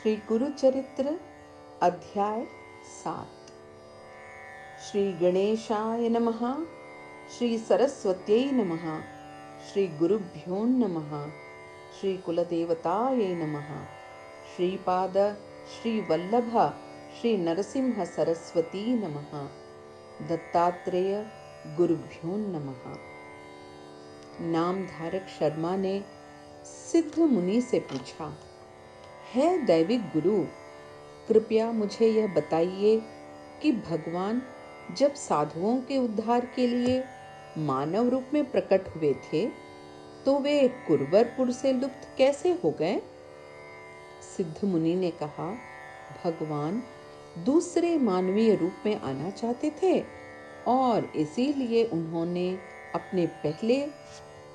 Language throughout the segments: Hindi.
श्री गुरु चरित्र अध्याय 7। श्री गणेशाय नमः। श्री सरस्वत्यै नमः। श्री गुरुभ्यो नमः। श्री कुलदेवतायै नमः। श्रीपाद श्री वल्लभ श्री नरसिंह सरस्वती नमः। दत्तात्रेय गुरुभ्यो नमः। नामधारक शर्मा ने सिद्ध मुनि से पूछा, है दैविक गुरु, कृपया मुझे यह बताइए कि भगवान जब साधुओं के उद्धार के लिए मानव रूप में प्रकट हुए थे तो वे कुरवरपुर से लुप्त कैसे हो गए? सिद्ध मुनि ने कहा, भगवान दूसरे मानवीय रूप में आना चाहते थे और इसीलिए उन्होंने अपने पहले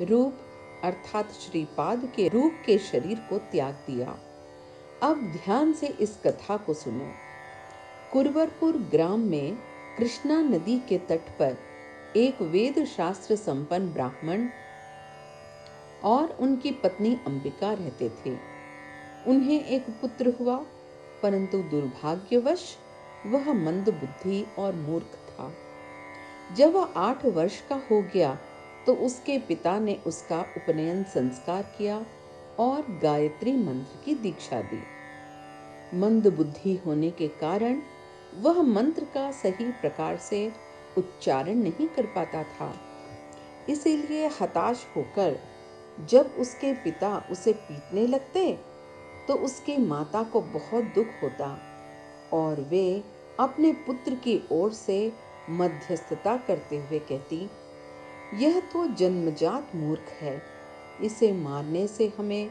रूप अर्थात श्रीपाद के रूप के शरीर को त्याग दिया। अब ध्यान से इस कथा को सुनो। कुरवरपुर ग्राम में कृष्णा नदी के तट पर एक वेद शास्त्र संपन्न ब्राह्मण और उनकी पत्नी अंबिका रहते थे। उन्हें एक पुत्र हुआ, परंतु दुर्भाग्यवश वह मंद बुद्धि और मूर्ख था। जब वह 8 वर्ष का हो गया तो उसके पिता ने उसका उपनयन संस्कार किया और गायत्री मंत्र की दीक्षा दी। मंद बुद्धि होने के कारण वह मंत्र का सही प्रकार से उच्चारण नहीं कर पाता था। इसीलिए हताश होकर जब उसके पिता उसे पीटने लगते तो उसकी माता को बहुत दुख होता और वे अपने पुत्र की ओर से मध्यस्थता करते हुए कहती, यह तो जन्मजात मूर्ख है, इसे मारने से हमें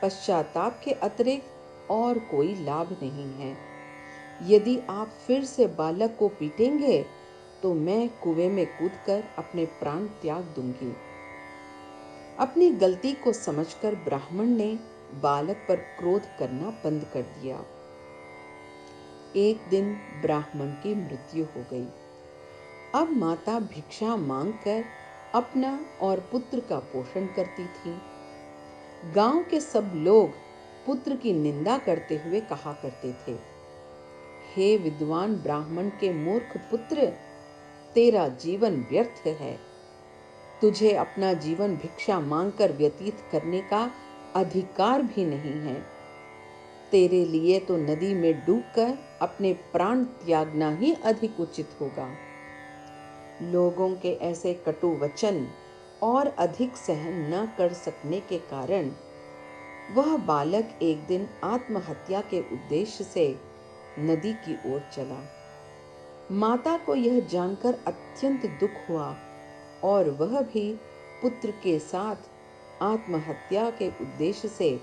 पश्चाताप के अतिरिक्त और कोई लाभ नहीं है। यदि आप फिर से बालक को पीटेंगे तो मैं कुएं में कूदकर अपने प्राण त्याग दूंगी। अपनी गलती को समझकर ब्राह्मण ने बालक पर क्रोध करना बंद कर दिया। एक दिन ब्राह्मण की मृत्यु हो गई। अब माता भिक्षा मांगकर अपना और पुत्र का पोषण करती थी। गांव के सब लोग पुत्र की निंदा करते हुए कहा करते थे, हे विद्वान ब्राह्मण के मूर्ख पुत्र, तेरा जीवन व्यर्थ है। तुझे अपना जीवन भिक्षा मांगकर व्यतीत करने का अधिकार भी नहीं है। तेरे लिए तो नदी में डूबकर अपने प्राण त्यागना ही अधिक उचित होगा। लोगों के ऐसे कटु वचन और अधिक सहन न कर सकने के कारण वह बालक एक दिन आत्महत्या के उद्देश्य से नदी की ओर चला। माता को यह जानकर अत्यंत दुख हुआ और वह भी पुत्र के साथ आत्महत्या के उद्देश्य से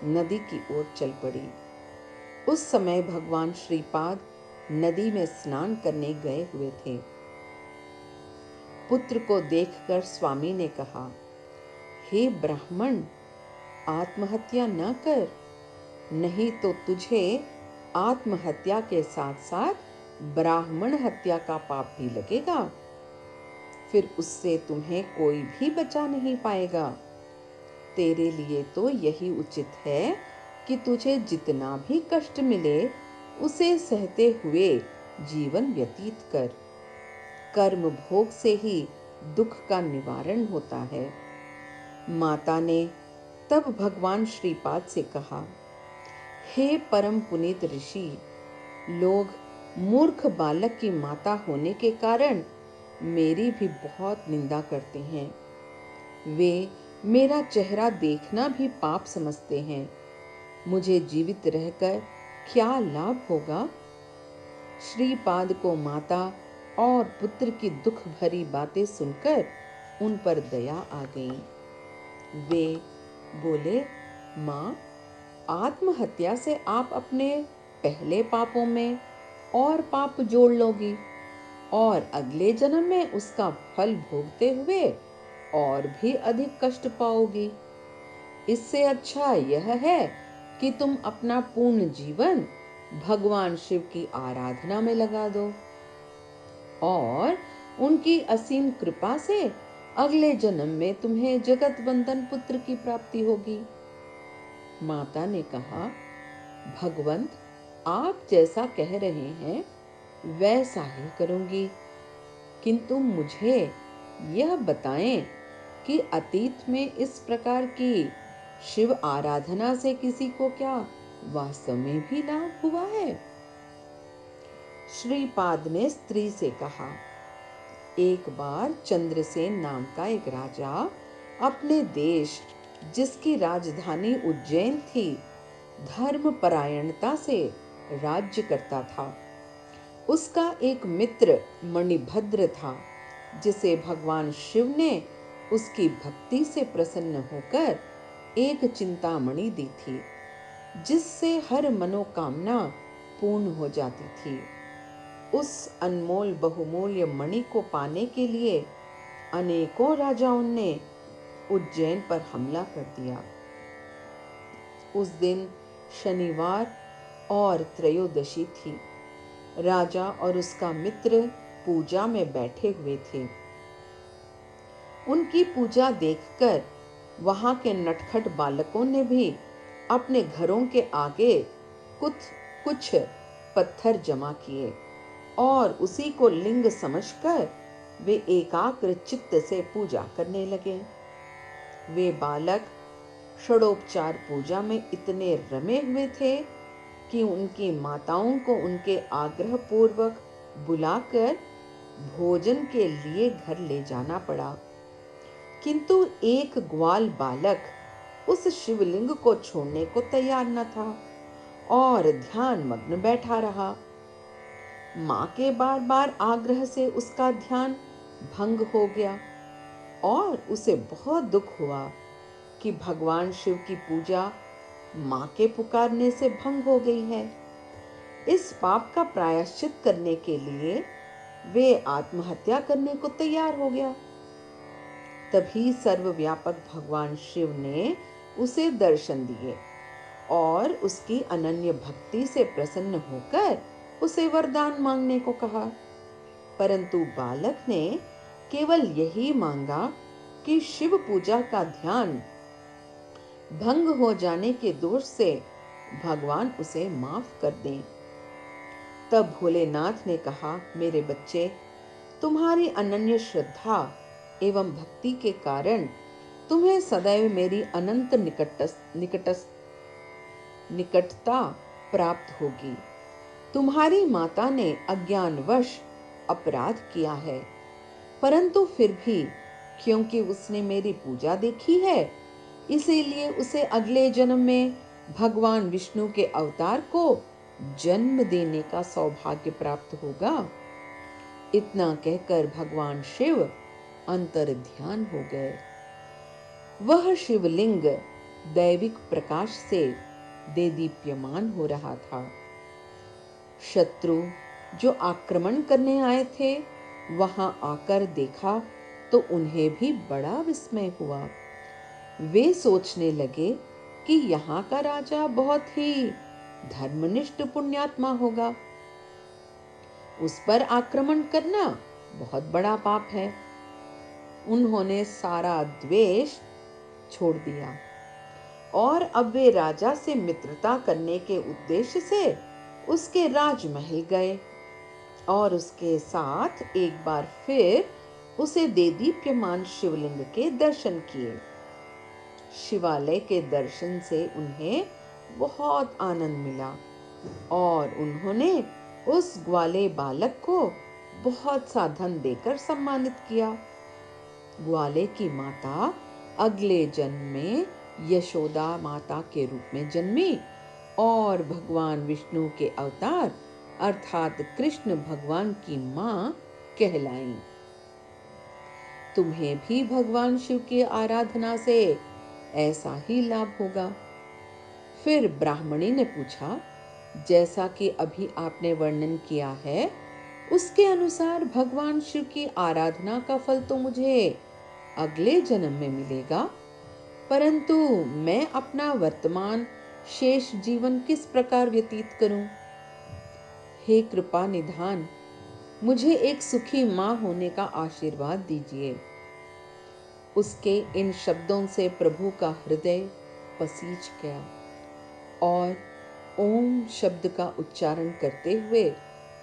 नदी की ओर चल पड़ी। उस समय भगवान श्रीपाद नदी में स्नान करने गए हुए थे। पुत्र को देखकर स्वामी ने कहा, हे ब्राह्मण, आत्महत्या न कर, नहीं तो तुझे आत्महत्या के साथ साथ ब्राह्मण हत्या का पाप भी लगेगा। फिर उससे तुम्हें कोई भी बचा नहीं पाएगा। तेरे लिए तो यही उचित है कि तुझे जितना भी कष्ट मिले उसे सहते हुए जीवन व्यतीत कर। कर्म भोग से ही दुख का निवारण होता है। माता ने तब भगवान श्रीपाद से कहा, हे परम पुनीत ऋषि, लोग मूर्ख बालक की माता होने के कारण मेरी भी बहुत निंदा करते हैं। वे मेरा चेहरा देखना भी पाप समझते हैं। मुझे जीवित रहकर क्या लाभ होगा? श्रीपाद को माता और पुत्र की दुख भरी बातें सुनकर उन पर दया आ गई। वे बोले, माँ, आत्महत्या से आप अपने पहले पापों में और पाप जोड़ लोगी और अगले जन्म में उसका फल भोगते हुए और भी अधिक कष्ट पाओगी। इससे अच्छा यह है कि तुम अपना पूर्ण जीवन भगवान शिव की आराधना में लगा दो और उनकी असीम कृपा से अगले जन्म में तुम्हें जगत वंदन पुत्र की प्राप्ति होगी। माता ने कहा, भगवंत, आप जैसा कह रहे हैं वैसा ही करूंगी, किंतु मुझे यह बताएं कि अतीत में इस प्रकार की शिव आराधना से किसी को क्या वास्तव में भी लाभ हुआ है? श्रीपाद ने स्त्री से कहा, एक बार चंद्रसेन नाम का एक राजा अपने देश, जिसकी राजधानी उज्जैन थी, धर्म परायणता से राज्य करता था। उसका एक मित्र मणिभद्र था, जिसे भगवान शिव ने उसकी भक्ति से प्रसन्न होकर एक चिंतामणि दी थी, जिससे हर मनोकामना पूर्ण हो जाती थी। उस अनमोल बहुमूल्य मणि को पाने के लिए अनेकों राजाओं ने उज्जैन पर हमला कर दिया। उस दिन शनिवार और त्रयोदशी थी। राजा और उसका मित्र पूजा में बैठे हुए थे। उनकी पूजा देखकर वहां के नटखट बालकों ने भी अपने घरों के आगे कुछ पत्थर जमा किए और उसी को लिंग समझकर वे एकाग्र चित्त से पूजा करने लगे। वे बालक षडोपचार पूजा में इतने रमे हुए थे कि उनकी माताओं को उनके आग्रह पूर्वक बुलाकर भोजन के लिए घर ले जाना पड़ा। किंतु एक ग्वाल बालक उस शिवलिंग को छोड़ने को तैयार न था और ध्यान मग्न बैठा रहा। मां के बार बार आग्रह से उसका ध्यान भंग हो गया और उसे बहुत दुख हुआ कि भगवान शिव की पूजा मां के पुकारने से भंग हो गई है। इस पाप का प्रायश्चित करने के लिए वे आत्महत्या करने को तैयार हो गया। तभी सर्वव्यापक भगवान शिव ने उसे दर्शन दिए और उसकी अनन्य भक्ति से प्रसन्न होकर उसे वरदान मांगने को कहा। परंतु बालक ने केवल यही मांगा कि शिव पूजा का ध्यान भंग हो जाने के दोष से भगवान उसे माफ कर दें। तब भोलेनाथ ने कहा, मेरे बच्चे, तुम्हारी अनन्य श्रद्धा एवं भक्ति के कारण तुम्हें सदैव मेरी अनंत निकटता प्राप्त होगी। तुम्हारी माता ने अज्ञानवश अपराध किया है, परंतु फिर भी क्योंकि उसने मेरी पूजा देखी है, इसीलिए उसे अगले जन्म में भगवान विष्णु के अवतार को जन्म देने का सौभाग्य प्राप्त होगा। इतना कहकर भगवान शिव अंतर ध्यान हो गए। वह शिवलिंग दैविक प्रकाश से देदीप्यमान हो रहा था। शत्रु जो आक्रमण करने आए थे, वहां आकर देखा तो उन्हें भी बड़ा विस्मय हुआ। वे सोचने लगे कि यहाँ का राजा बहुत ही धर्मनिष्ठ पुण्यात्मा होगा। उस पर आक्रमण करना बहुत बड़ा पाप है। उन्होंने सारा द्वेष छोड़ दिया और अब वे राजा से मित्रता करने के उद्देश्य से उसके राजमहल गए और उसके साथ एक बार फिर उसे देदीप्यमान शिवलिंग के दर्शन किए। शिवालय के दर्शन से उन्हें बहुत आनंद मिला और उन्होंने उस ग्वाले बालक को बहुत सा धन देकर सम्मानित किया। ग्वाले की माता अगले जन्म में यशोदा माता के रूप में जन्मी और भगवान विष्णु के अवतार अर्थात कृष्ण भगवान की मां कहलाईं। तुम्हें भी भगवान शिव की आराधना से ऐसा ही लाभ होगा। फिर ब्राह्मणी ने पूछा, जैसा कि अभी आपने वर्णन किया है, उसके अनुसार भगवान शिव की आराधना का फल तो मुझे अगले जन्म में मिलेगा, परंतु मैं अपना वर्तमान शेष जीवन किस प्रकार व्यतीत करूं? हे कृपा निधान, मुझे एक सुखी मां होने का आशीर्वाद दीजिए। उसके इन शब्दों से प्रभु का हृदय पसीज गया और ओम शब्द का उच्चारण करते हुए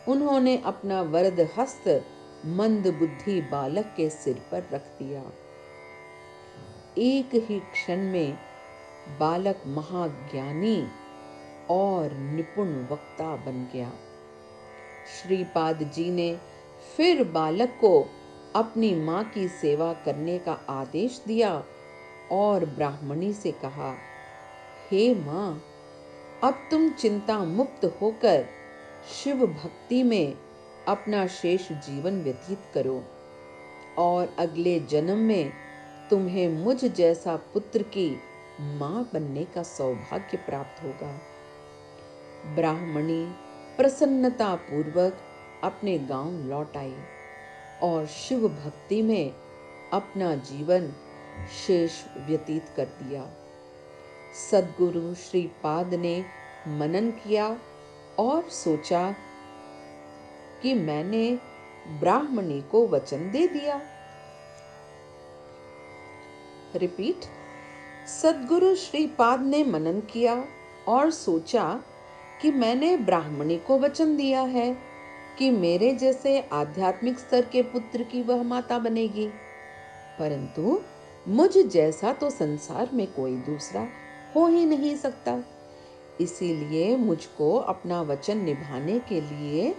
उन्होंने अपना वरद हस्त मंद बुद्धि बालक के सिर पर रख दिया। एक ही क्षण में बालक महाज्ञानी और निपुण वक्ता बन गया। श्रीपाद जी ने फिर बालक को अपनी मां की सेवा करने का आदेश दिया और ब्राह्मणी से कहा, हे मां, अब तुम चिंता मुक्त होकर शिव भक्ति में अपना शेष जीवन व्यतीत करो और अगले जन्म में तुम्हें मुझ जैसा पुत्र की मां बनने का सौभाग्य प्राप्त होगा। ब्राह्मणी प्रसन्नता पूर्वक अपने गांव लौट आई और शिव भक्ति में अपना जीवन शेष व्यतीत कर दिया। सद्गुरु श्रीपाद ने मनन किया और सोचा कि मैंने ब्राह्मणी को वचन दे दिया। रिपीट। सद्गुरु श्रीपाद ने मनन किया और सोचा कि मैंने ब्राह्मणी को वचन दिया है कि मेरे जैसे आध्यात्मिक स्तर के पुत्र की वह माता बनेगी, परंतु मुझ जैसा तो संसार में कोई दूसरा हो ही नहीं सकता। इसीलिए मुझको अपना वचन निभाने के लिए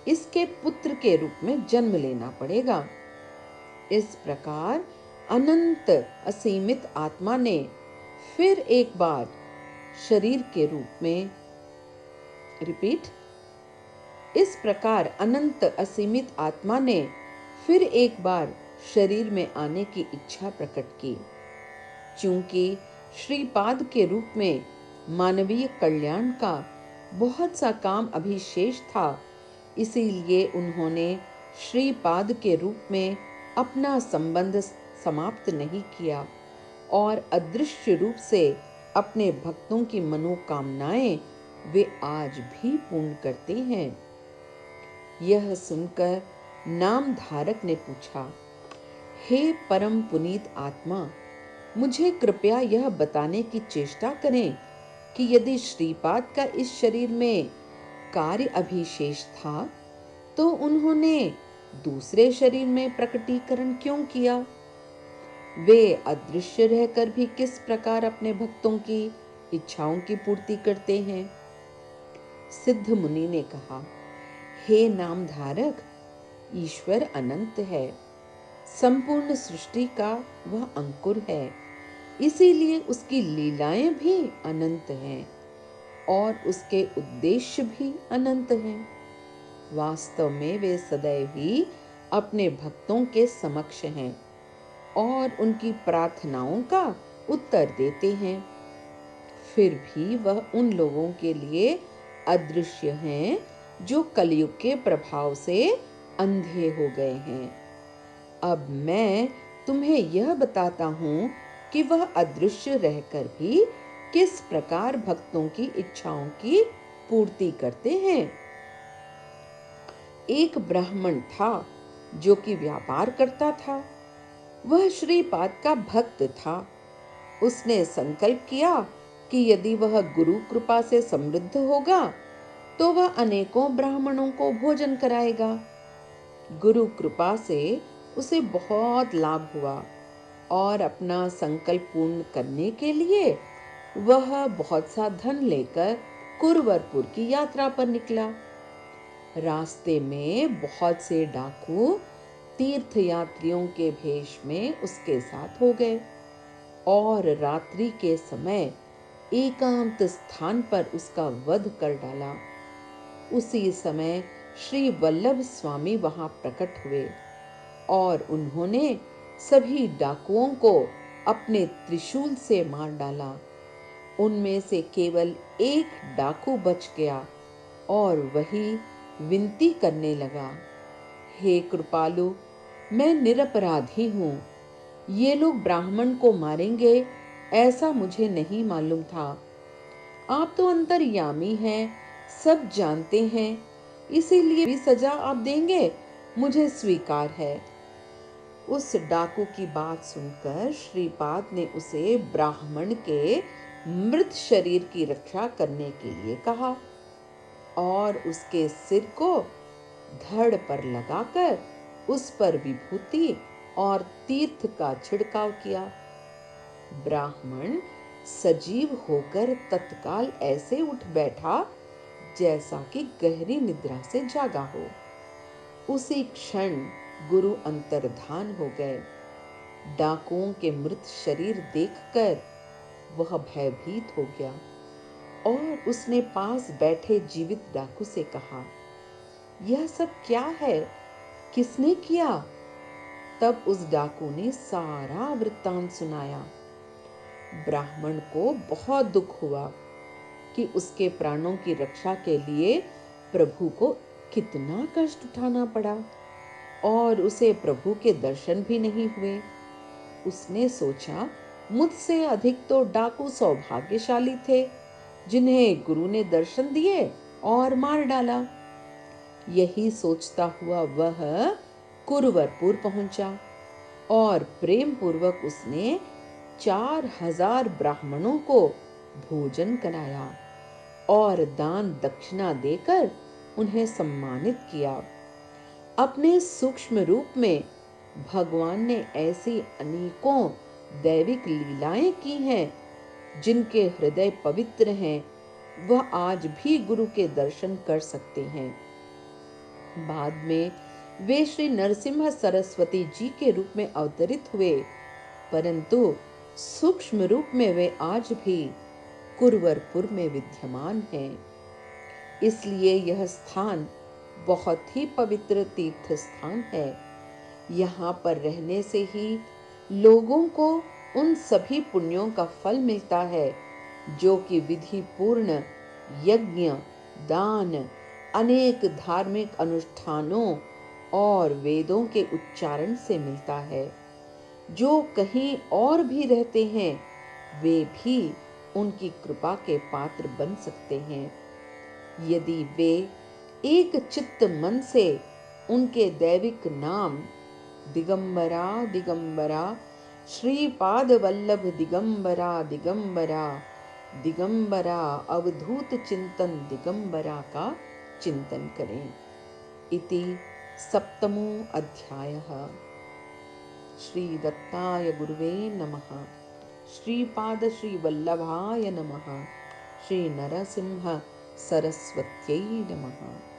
इसके पुत्र के रूप में जन्म लेना पड़ेगा। इस प्रकार अनंत असीमित आत्मा ने फिर एक बार शरीर के रूप में रिपीट। इस प्रकार अनंत असीमित आत्मा ने फिर एक बार शरीर में आने की इच्छा प्रकट की। चूंकि श्रीपाद के रूप में मानवीय कल्याण का बहुत सा काम अभी शेष था, इसीलिए उन्होंने श्रीपाद के रूप में अपना संबंध समाप्त नहीं किया और अदृश्य रूप से अपने भक्तों की मनोकामनाएं वे आज भी पूर्ण करते हैं। यह सुनकर नामधारक ने पूछा, हे परम पुनीत आत्मा, मुझे कृपया यह बताने की चेष्टा करें कि यदि श्रीपाद का इस शरीर में कार्य अभिशेष था, तो उन्होंने दूसरे शरीर में प्रकटीकरण क्यों किया? वे अदृश्य रहकर भी किस प्रकार अपने भक्तों की इच्छाओं की पूर्ति करते हैं? सिद्ध मुनि ने कहा, हे नामधारक, ईश्वर अनंत है, संपूर्ण सृष्टि का वह अंकुर है, इसीलिए उसकी लीलाएं भी अनंत हैं और उसके उद्देश्य भी अनंत हैं। वास्तव में वे सदैव ही अपने भक्तों के समक्ष हैं और उनकी प्रार्थनाओं का उत्तर देते हैं। फिर भी वह उन लोगों के लिए अदृश्य हैं जो कलयुग के प्रभाव से अंधे हो गए हैं। अब मैं तुम्हें यह बताता हूँ कि वह अदृश्य रहकर भी किस प्रकार भक्तों की इच्छाओं की पूर्ति करते हैं। एक ब्राह्मण था जो कि व्यापार करता था। वह श्रीपाद का भक्त था। उसने संकल्प किया कि यदि वह गुरु कृपा से समृद्ध होगा तो वह अनेकों ब्राह्मणों को भोजन कराएगा। गुरु कृपा से उसे बहुत लाभ हुआ और अपना संकल्प पूर्ण करने के लिए वह बहुत सा धन लेकर कुरवरपुर की यात्रा पर निकला। रास्ते में बहुत से डाकू तीर्थ यात्रियों के भेष में उसके साथ हो गए और रात्रि के समय एकांत स्थान पर उसका वध कर डाला। उसी समय श्री वल्लभ स्वामी वहां प्रकट हुए और उन्होंने सभी डाकुओं को अपने त्रिशूल से मार डाला। उनमें से केवल एक डाकू बच गया और वही विनती करने लगा, हे कृपालु, मैं निरपराधी हूँ। ये लोग ब्राह्मण को मारेंगे ऐसा मुझे नहीं मालूम था। आप तो अंतर्यामी हैं, सब जानते हैं, इसीलिए भी सजा आप देंगे मुझे स्वीकार है। उस डाकू की बात सुनकर श्रीपाद ने उसे ब्राह्मण के मृत शरीर की रक्षा करने के लिए कहा और उसके सिर को धड़ पर लगाकर उस पर विभूति और तीर्थ का छिड़काव किया। ब्राह्मण सजीव होकर तत्काल ऐसे उठ बैठा जैसा कि गहरी निद्रा से जागा हो। उसी क्षण गुरु अंतर्धान हो गए। डाकुओं के मृत शरीर देखकर वह भयभीत हो गया और उसने पास बैठे जीवित डाकू से कहा, यह सब क्या है? किसने किया? तब उस डाकू ने सारा वृत्तांत सुनाया। ब्राह्मण को बहुत दुख हुआ कि उसके प्राणों की रक्षा के लिए प्रभु को कितना कष्ट उठाना पड़ा और उसे प्रभु के दर्शन भी नहीं हुए। उसने सोचा, मुझसे अधिक तो डाकू सौभाग्यशाली थे जिन्हें गुरु ने दर्शन दिए और मार डाला। यही सोचता हुआ वह कुरवरपुर पहुंचा और प्रेम पूर्वक उसने 4000 ब्राह्मणों को भोजन कराया और दान दक्षिणा देकर उन्हें सम्मानित किया। अपने सूक्ष्म रूप में भगवान ने ऐसी अनेकों दैविक लीलाएं की हैं, जिनके हृदय पवित्र हैं, वह आज भी गुरु के दर्शन कर सकते हैं। बाद में वे श्री नरसिम्हा सरस्वती जी के रूप में अवतरित हुए, परंतु सूक्ष्म रूप में वे आज भी कुरवरपुर में विद्यमान हैं। इसलिए यह स्थान बहुत ही पवित्र तीर्थ स्थान है। यहाँ पर रहने से ही लोगों को उन सभी पुण्यों का फल मिलता है जो कि विधि पूर्ण यज्ञ, दान, अनेक धार्मिक अनुष्ठानों और वेदों के उच्चारण से मिलता है। जो कहीं और भी रहते हैं वे भी उनकी कृपा के पात्र बन सकते हैं यदि वे एक चित्त मन से उनके दैविक नाम दिगंबरा दिगंबरा श्रीपाद वल्लभ दिगंबरा दिगंबरा दिगंबरा अवधूत चिंतन दिगंबरा का चिंतन करें। इति सप्तमो अध्यायः। श्री दत्ताय गुरुवे नमः। श्रीपाद श्री वल्लभाय नमः। श्री नरसिंह सरस्वत्यै नमः।